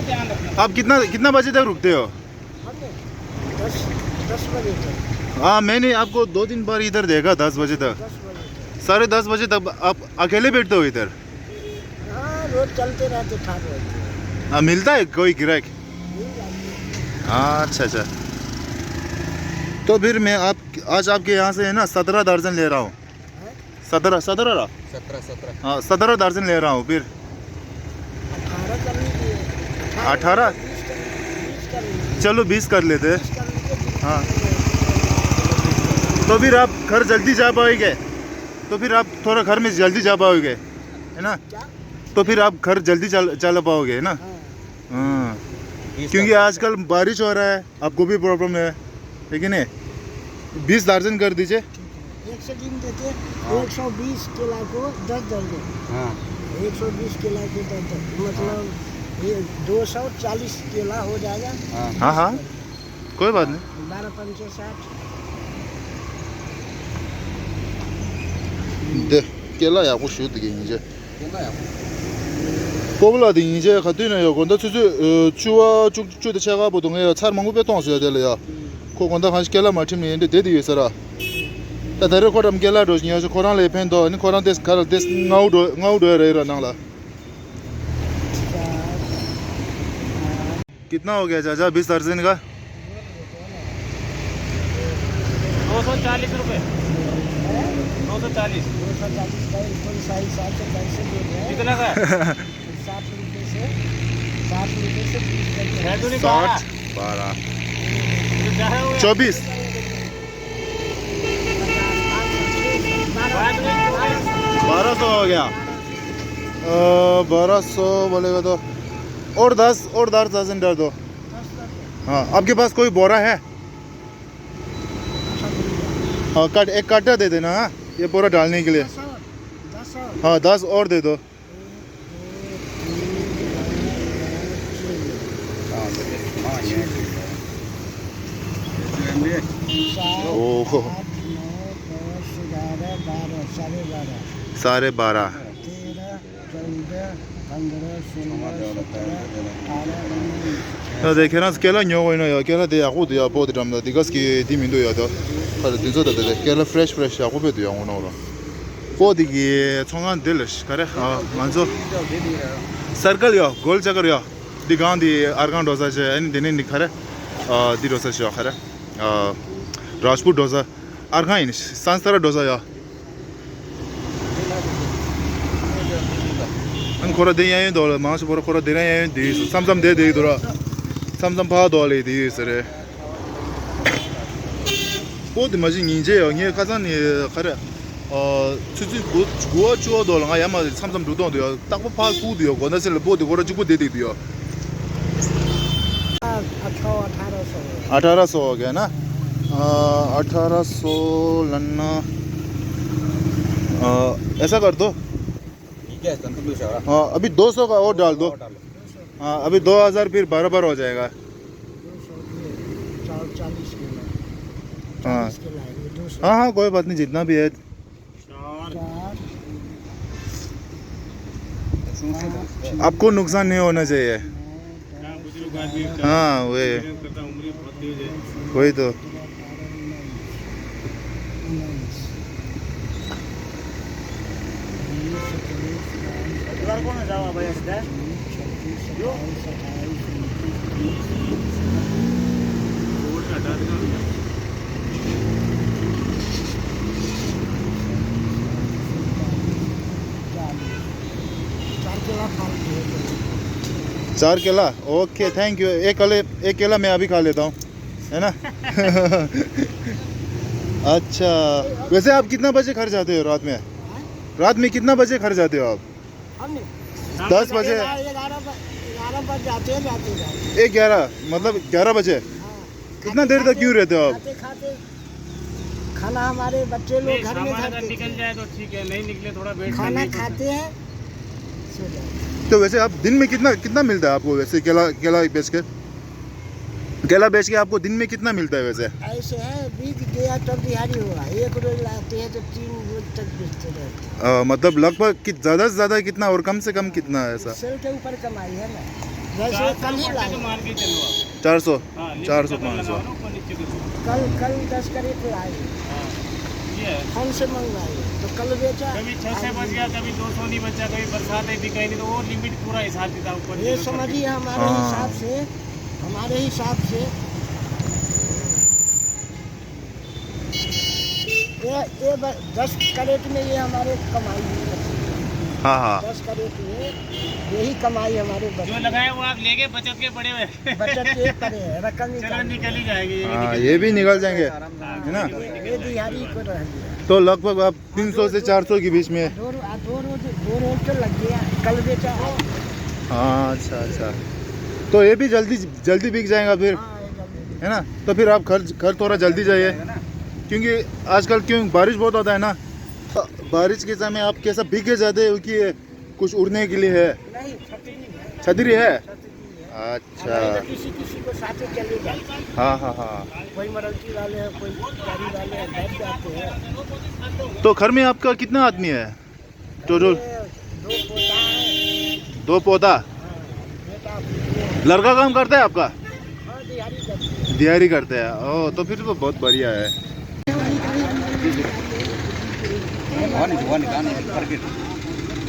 ध्यान रखना। आप कितना बजे तक रुकते हो? 10 बजे तक। हाँ, मैंने आपको 2-3 बार इधर देखा 10 बजे तक। 10 बजे तक। 10:30 बजे तक आप अकेले बैठते हो इधर? हाँ, रोज चलते रहते ठाक रहते। हाँ, मिलता है कोई ग्राहक? मिल जाते। हाँ, अच्छा। तो फिर मैं आज आपके यहाँ से है ना 17 दर्जन ले रहा हूँ। 17 हाँ, 17 दर्जन ले रहा हूँ। फिर 18 कर लीजिए। 18? 20 कर लीजिए। चलो 20 कर लेते। 20 कर लीजिए। हाँ, तो फिर आप घर जल्दी जा पाओगे? तो फिर आप थोड़ा घर में जल्दी जा पाओगे, है ना? क्या? तो फिर आप घर जल्दी चल पाओगे, है ना? हाँ। हाँ, क्योंकि आजकल बारिश हो रहा है, आपको भी प्रॉब्लम है कि नहीं? 20 दर्जन कर दीजिए। 103 देते। 120 केला को 10 दर्जन। हाँ 120 केला को 10 दर्जन, मतलब ये 240 केला हो जाएगा। हाँ, कोई बात नहीं। 12 पंचे 60। 네, 깨라 야구 슛 되게 이제. केला 뽑으라디 이제 갔더니요. 근데 주와 주도 제가 보통에 차 먹고 배통 써야 될래요. 그건데 간식 깨라 말팀이 있는데 데디 위해서라. 다 데려 거람 깨라 로즈니어서 코란 레펜도 아니 코란 데스 카르 데스 나우도 रहेगा नाला। कितना हो गया चाचा 20 दर्जन का? 240 रुपए। 240 240 का कोई सही हिसाब से कैसे दे रहे हैं? कितना का? 60 रुपए से 20 करके। 60 12 24 1200 हो गया। 1200 बोलेगा तो और 10 दर्जन डाल दो। हाँ, आपके पास कोई बोरा है? हाँ, एक काटा दे देना। हाँ, ये बोरा डालने के लिए। 10 हाँ, 10 और दे दो। ओहो, 12.5 13, 14, 15, 16, 17, 18, 19। देखे ना केला न्यो कोई ना यार केला दे याकू दे या बहुत ड्राम दा दिगस की दिमिन दो या तो पर दिन जो दे केला फ्रेश याकू पे दो या वो ना वो दिगी चोंगान दिलश करे हाँ मानजो सर्कल या गोल चक्कर या दिगान दी आर्गान डोसा चे इन दिने निखरे दी डोसा चे आखरे राजपूत डोसा आर्गान इनिश सांस्तरा डोसा या 안 코라 대야에 돌 마스 보러 코라 대야에 디 삼삼 대대 돌아 삼삼 파 돌이 디 있으래 보드 마진 이제 영예 가산이 가래 추지 구워 주어 돌아 야마 삼삼 루도도 딱보 파 구도요 거나슬 보드 거라 주고 대대도요 1800 हो गया ना 1800 लन्ना ऐसा कर दो। हाँ, अभी 200 का और डाल दो। हाँ, अभी 2000 फिर बराबर हो जाएगा। 40 किलो। हाँ हाँ, कोई बात नहीं, जितना भी है। आपको नुकसान नहीं होना चाहिए। हाँ, वही तो। कौन जावा भाई सीधा जो बोर्ड हटा देना। 4 केला ओके, थैंक यू। एक केला मैं अभी खा लेता हूँ, है ना? अच्छा, वैसे आप कितना बजे घर जाते हो रात में? रात में कितना बजे घर जाते हो आप? 10 बजे? 11 बजे जाते हैं। 11 मतलब 11 बजे? कितना देर तक क्यों रहते हो आप? खाते खाना हमारे बच्चे लोग घर में निकल जाए तो ठीक है, नहीं निकले थोड़ा वेट खाना खाते हैं। तो वैसे आप दिन में कितना मिलता है आपको वैसे केला बेच के आपको दिन में कितना मिलता है वैसे? ऐसे है, बीज गया तब दिहाड़ी हुआ, 1 रोज लाते हैं तो 3 रोज तक बेचते रहते हैं। मतलब लगभग ज़्यादा से ज़्यादा कितना और कम से कम कितना है ऐसा? सेल के ऊपर कमाई है ना। जैसे कल ही लाए, तो मान के चलो आप 400 हाँ, नीचे 400 डबल 500 लगाओ ना, ऊपर नीचे के दो। कल 10 करेट लाए, हाँ, ये है। कौन से मंगवाए तो कल बेचा। कभी 6 से बच गया, कभी 200 नहीं बचा, कभी बरसात है दिखाई नहीं, तो वो लिमिट पूरा हिसाब किताब ऊपर ये नीचे समझिए हमारे हाँ। हिसाब से, हमारे हिसाब से ये 10 करेट में ये हमारे कमाई है। हाँ हाँ 10 करेट में यही कमाई हमारे जो बचत, लगाए वो आप लेके बचत के पड़े हुए बचत के पड़े है, रकम चलो निकाल निकल ही जाएंगे ये भी हाँ, निकल ये भी निकल जाएंगे हाँ, है ना। ये दिहाड़ी को रह गया। तो लगभग आप 300 से 400 के बीच में। दो रोज तो लग गया, कल बेचा। हाँ अच्छा अच्छा, तो ये भी जल्दी जल्दी बिक जाएगा फिर, हाँ, ये जल्दी। है ना। तो फिर आप घर थोड़ा जल्दी जाइए, क्योंकि आजकल बारिश बहुत होता है ना। बारिश के समय आप कैसा भीगे जाते हैं, क्योंकि कुछ उड़ने के लिए है, नहीं, छतरी है, छतरी है। छतरी है। अच्छा हमारे तो किसी को साथे चले जाते हैं। हाँ हाँ हाँ। कोई मरल्टी वाले हैं, कोई गाड़ी वाले हैं, बैठ जाते हैं। तो घर में आपका कितना आदमी है टोटल? ये 2 पोता है। 2 पौधा। हाँ, बेटा लड़का काम करता है आपका? हाँ, दिहाड़ी करते हैं। दिहाड़ी करते हैं। ओह, तो फिर तो बहुत बढ़िया है।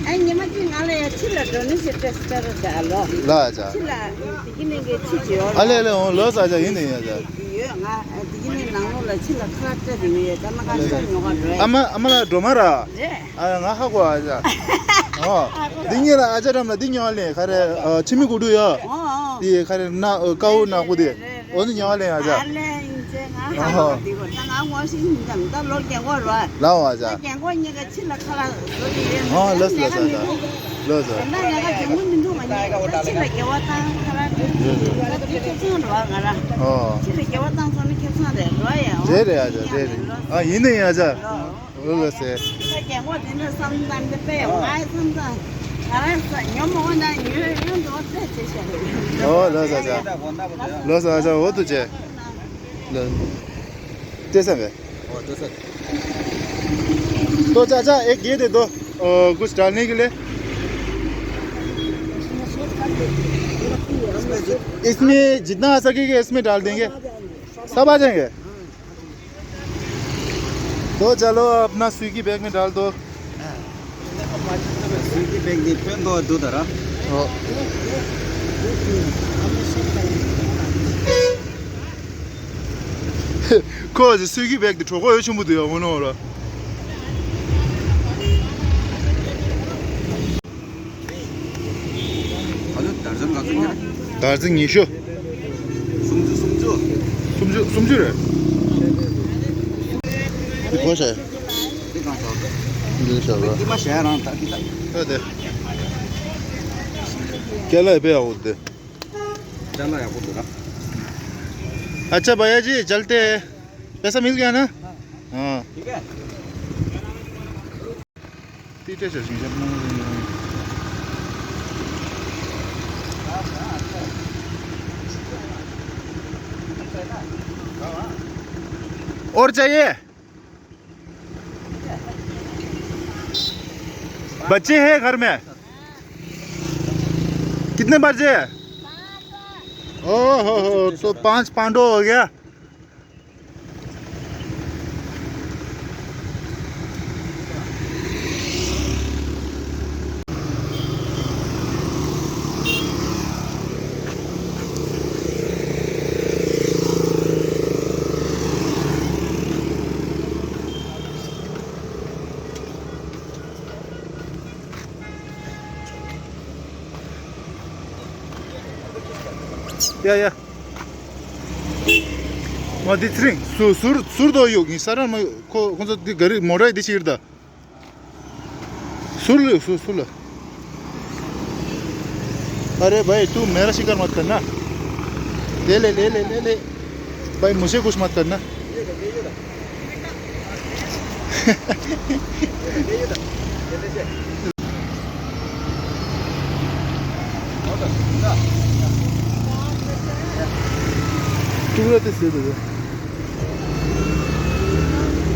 anh nhưng mà cái ngã này chỉ là đồ nó sẽ test ra rồi ला आजा, chỉ là cái này cái chỉ chiều अले अले लस आजा, ये नहीं आजा। cái ngã cái này nắng là chỉ là khát cái gì cái mà cái sao nó rồi 아마 도마라. dễ 아, 나 하고 아자. 딩이라 아자람나 딩녀할래. 가래 치미 구두야. 이 가래 나 까우나 구디. 어느 녀할래 아자. anh lên trên ngã hàng thì còn ngã ngõ xin nhầm ta lôi kẹo qua rồi 라오 아자. kẹo qua như cái chỉ là khát 러스 아자. 러스. cái này cái chuyện mình thu mà chỉ là kẹo ta khát cái cái chuyện đó ngã chỉ là kẹo ta xong nó kẹo sao để rồi 제레 아자, 제레. 아, 이네 아자. 러스. cái kẹo qua thì nó xong tan cái bèo ngã xong rồi cái nhóm một này như nhóm đó sẽ sẽ 러스 아자. 러스 아자 어두제. 러. जैसे तो चाचा एक ये दे दो कुछ डालने के लिए। इसमें सेट कर देते हैं। रखी है, हमने सेट इसमें जितना आ सकेगा इसमें डाल देंगे, आ जाएंगे, सब आ जाएंगे। तो चलो अपना स्विगी बैग में डाल दो। 그거 스위기 백도 저거요 전부 돼요 오늘라. 달증 이슈. 숨주래. 이거 뭐야? 이거 네. केला पे आओ दे। अच्छा भैया जी चलते हैं, पैसा मिल गया ना? हाँ ठीक है। पीछे से और चाहिए? बच्चे हैं घर में? कितने बच्चे हैं? ओहो हो, तो 5 पांडव हो गया। 야야 어디 트링 술도 여기 사람 거기서 거리 뭐라 해야 되지 이러다 술 अरे भाई तू मेरा शिकार मत करना, ले ले ले ले ले ले भाई, मुझे कुछ मत करना।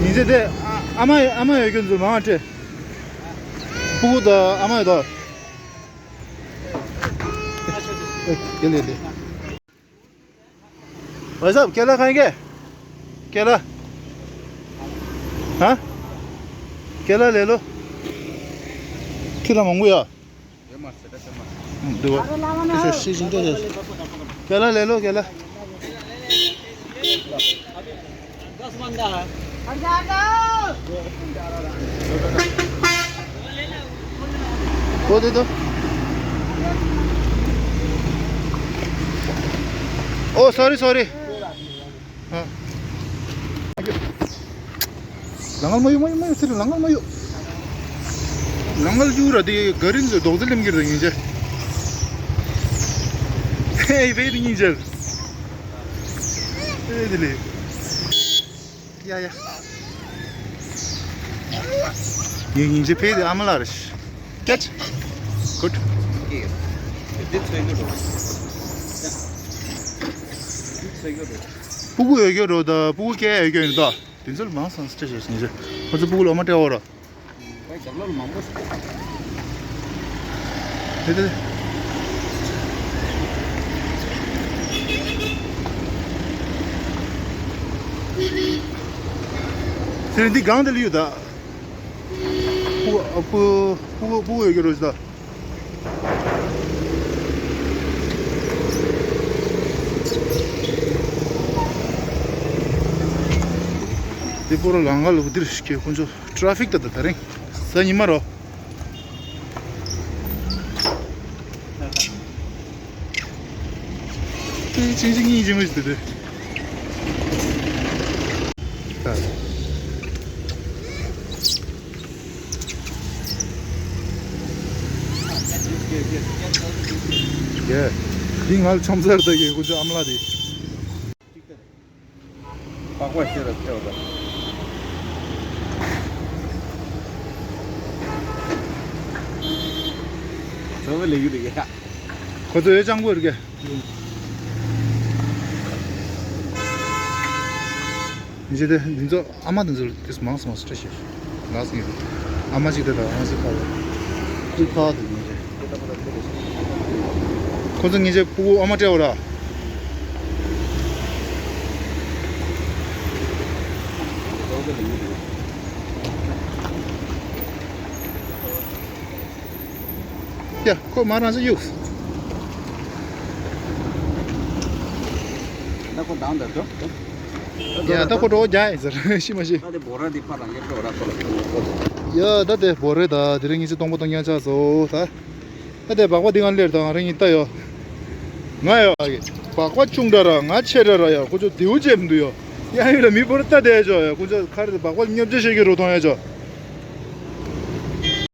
이제 내 아마 여기 좀 망한테 보고다 아마다 ले ले भाई साहब केला खाएंगे केला हाँ केला ले लो केला मांगूया देखो इसे सीजन तो केला ले लो केला वो दे दो ओ सॉरी सॉरी हाँ langal mayu sir langal mayu langal jura de garin zo dogdilem girdin ince hey verin ince edili ya ince peydi amalarış geç good 부구 애교로다 부구게 애교이다 딘설 마산 스테이션 이제 어제 부구를 엄마 때워라 네네 세린디 강들 이유다 부구 애교로다 Deporo langal udir ke kunjo traffic ta tare sani maro 진진이 이제 뭐지 돼 예 딩할 참사르다게 kunjo amladi 바꿔 있어라 태워다 저거 레기르게 거도 회장고 이렇게 이제 진짜 아마든 저 this month must stretch last year 아마지더라 아마지카가 이파도 이제 거든 이제 보고 아마 떼어라 야, 그거 말하자 6. 나고 나온다 또? 야, 나 그거 자, 이제 심하지. 나도 보라 디파랑 게 보라 야, 나대 보래다. 드링이 좀 동보동 양자서 다. 나대 바과 딩한 레다 ring 있다요. 나요. 바과 중다라 나체라야. 그저 디우잼도요. 야, 이거 미 버렸다 대죠. 그저 카드 바과 냠제 시기로 동해죠.